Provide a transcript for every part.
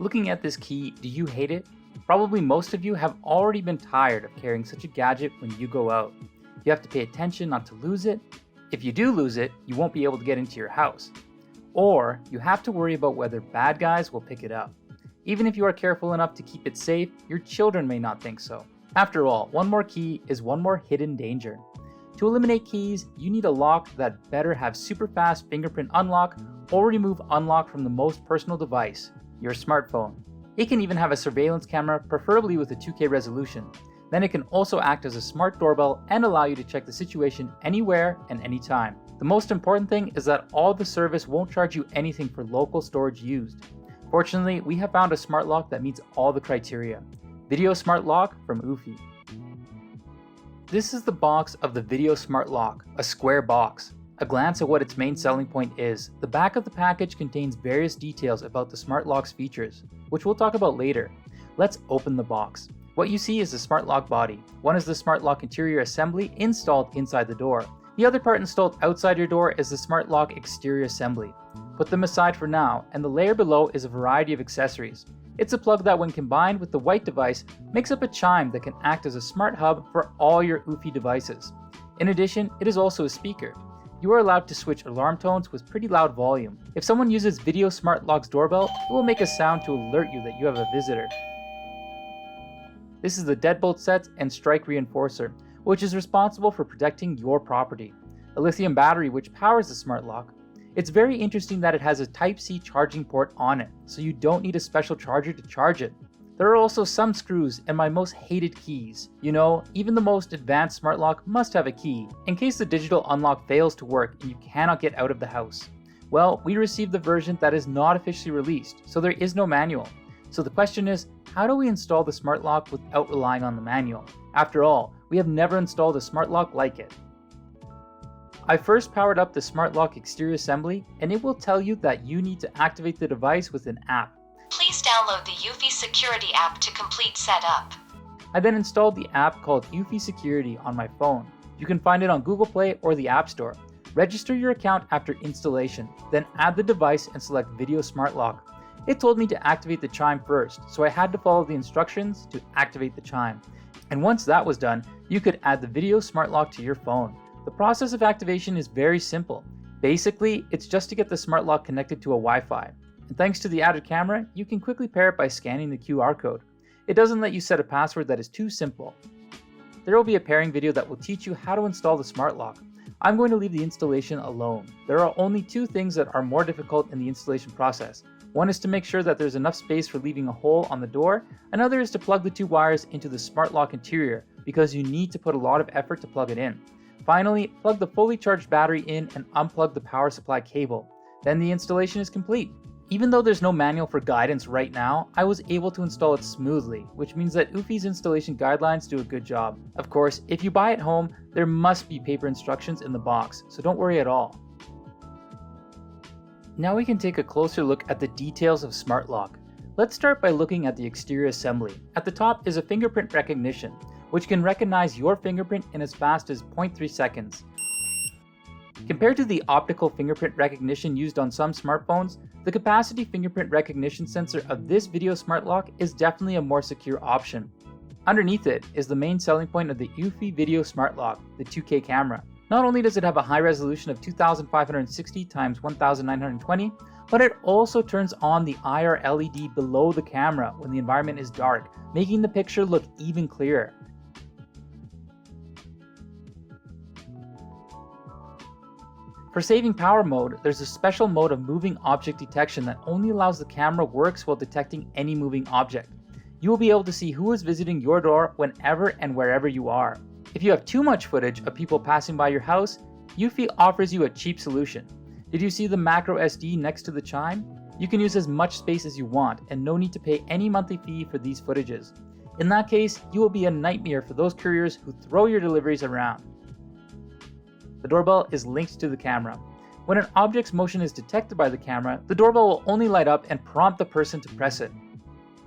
Looking at this key, do you hate it? Probably most of you have already been tired of carrying such a gadget when you go out. You have to pay attention not to lose it. If you do lose it, you won't be able to get into your house. Or you have to worry about whether bad guys will pick it up. Even if you are careful enough to keep it safe, your children may not think so. After all, one more key is one more hidden danger. To eliminate keys, you need a lock that better have super fast fingerprint unlock or remove unlock from the most personal device, your smartphone. It can even have a surveillance camera, preferably with a 2K resolution. Then it can also act as a smart doorbell and allow you to check the situation anywhere and anytime. The most important thing is that all the service won't charge you anything for local storage used. Fortunately, we have found a smart lock that meets all the criteria. Video Smart Lock from eufy. This is the box of the Video Smart Lock, a square box. A glance at what its main selling point is. The back of the package contains various details about the smart lock's features, which we'll talk about later. Let's open the box. What you see is the smart lock body. One is the smart lock interior assembly installed inside the door. The other part installed outside your door is the smart lock exterior assembly. Put them aside for now, and the layer below is a variety of accessories. It's a plug that, when combined with the white device, makes up a chime that can act as a smart hub for all your eufy devices. In addition, it is also a speaker. You are allowed to switch alarm tones with pretty loud volume. If someone uses Video Smart Lock's doorbell, it will make a sound to alert you that you have a visitor. This is the deadbolt set and strike reinforcer, which is responsible for protecting your property. A lithium battery which powers the smart lock. It's very interesting that it has a Type-C charging port on it, so you don't need a special charger to charge it. There are also some screws and my most hated keys. You know, even the most advanced smart lock must have a key, in case the digital unlock fails to work and you cannot get out of the house. Well, we received the version that is not officially released, so there is no manual. So the question is, how do we install the smart lock without relying on the manual? After all, we have never installed a smart lock like it. I first powered up the smart lock exterior assembly, and it will tell you that you need to activate the device with an app. Please download the eufy Security app to complete setup. I then installed the app called eufy Security on my phone. You can find it on Google Play or the App Store. Register your account after installation, then add the device and select Video Smart Lock. It told me to activate the chime first, so I had to follow the instructions to activate the chime. And once that was done, you could add the Video Smart Lock to your phone. The process of activation is very simple. Basically, it's just to get the smart lock connected to a Wi-Fi. And thanks to the added camera, you can quickly pair it by scanning the QR code. It doesn't let you set a password that is too simple. There will be a pairing video that will teach you how to install the smart lock. I'm going to leave the installation alone. There are only two things that are more difficult in the installation process. One is to make sure that there's enough space for leaving a hole on the door. Another is to plug the two wires into the smart lock interior, because you need to put a lot of effort to plug it in. Finally, plug the fully charged battery in and unplug the power supply cable. Then the installation is complete. Even though there's no manual for guidance right now, I was able to install it smoothly, which means that eufy's installation guidelines do a good job. Of course, if you buy it home, there must be paper instructions in the box, so don't worry at all. Now we can take a closer look at the details of smart lock. Let's start by looking at the exterior assembly. At the top is a fingerprint recognition, which can recognize your fingerprint in as fast as 0.3 seconds. Compared to the optical fingerprint recognition used on some smartphones, the capacitive fingerprint recognition sensor of this Video Smart Lock is definitely a more secure option. Underneath it is the main selling point of the eufy Video Smart Lock, the 2K camera. Not only does it have a high resolution of 2560 x 1920, but it also turns on the IR LED below the camera when the environment is dark, making the picture look even clearer. For saving power mode, there's a special mode of moving object detection that only allows the camera works while detecting any moving object. You will be able to see who is visiting your door whenever and wherever you are. If you have too much footage of people passing by your house, eufy offers you a cheap solution. Did you see the macro SD next to the chime? You can use as much space as you want and no need to pay any monthly fee for these footages. In that case, you will be a nightmare for those couriers who throw your deliveries around. The doorbell is linked to the camera. When an object's motion is detected by the camera, the doorbell will only light up and prompt the person to press it.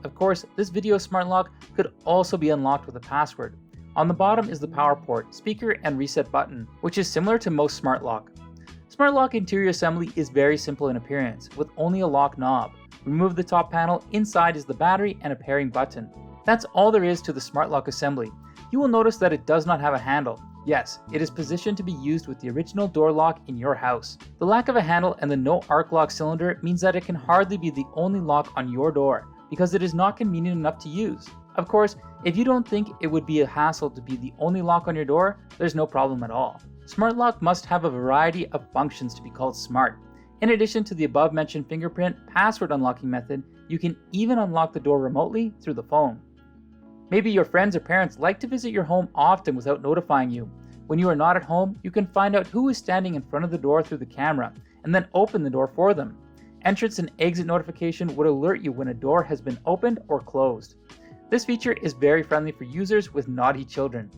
Of course, this Video Smart Lock could also be unlocked with a password. On the bottom is the power port, speaker, and reset button, which is similar to most smart lock. Smart lock interior assembly is very simple in appearance, with only a lock knob. Remove the top panel, inside is the battery and a pairing button. That's all there is to the smart lock assembly. You will notice that it does not have a handle. Yes, it is positioned to be used with the original door lock in your house. The lack of a handle and the no arc lock cylinder means that it can hardly be the only lock on your door, because it is not convenient enough to use. Of course, if you don't think it would be a hassle to be the only lock on your door, there's no problem at all. Smart lock must have a variety of functions to be called smart. In addition to the above mentioned fingerprint password unlocking method, you can even unlock the door remotely through the phone. Maybe your friends or parents like to visit your home often without notifying you. When you are not at home, you can find out who is standing in front of the door through the camera, and then open the door for them. Entrance and exit notification would alert you when a door has been opened or closed. This feature is very friendly for users with naughty children.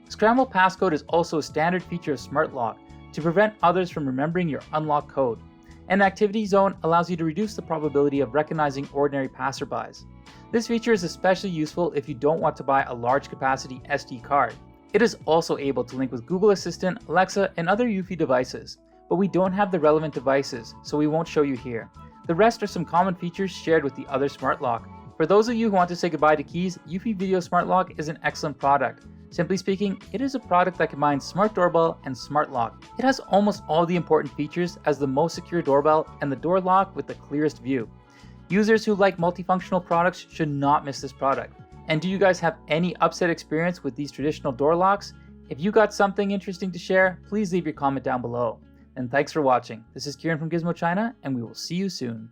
Scramble passcode is also a standard feature of Smart Lock to prevent others from remembering your unlock code. An activity zone allows you to reduce the probability of recognizing ordinary passerbys. This feature is especially useful if you don't want to buy a large capacity SD card. It is also able to link with Google Assistant, Alexa, and other eufy devices, but we don't have the relevant devices, so we won't show you here. The rest are some common features shared with the other Smart Lock. For those of you who want to say goodbye to keys, eufy Video Smart Lock is an excellent product. Simply speaking, it is a product that combines Smart Doorbell and Smart Lock. It has almost all the important features as the most secure doorbell and the door lock with the clearest view. Users who like multifunctional products should not miss this product. And do you guys have any upset experience with these traditional door locks? If you got something interesting to share, please leave your comment down below. And thanks for watching. This is Kieran from Gizmochina, and we will see you soon.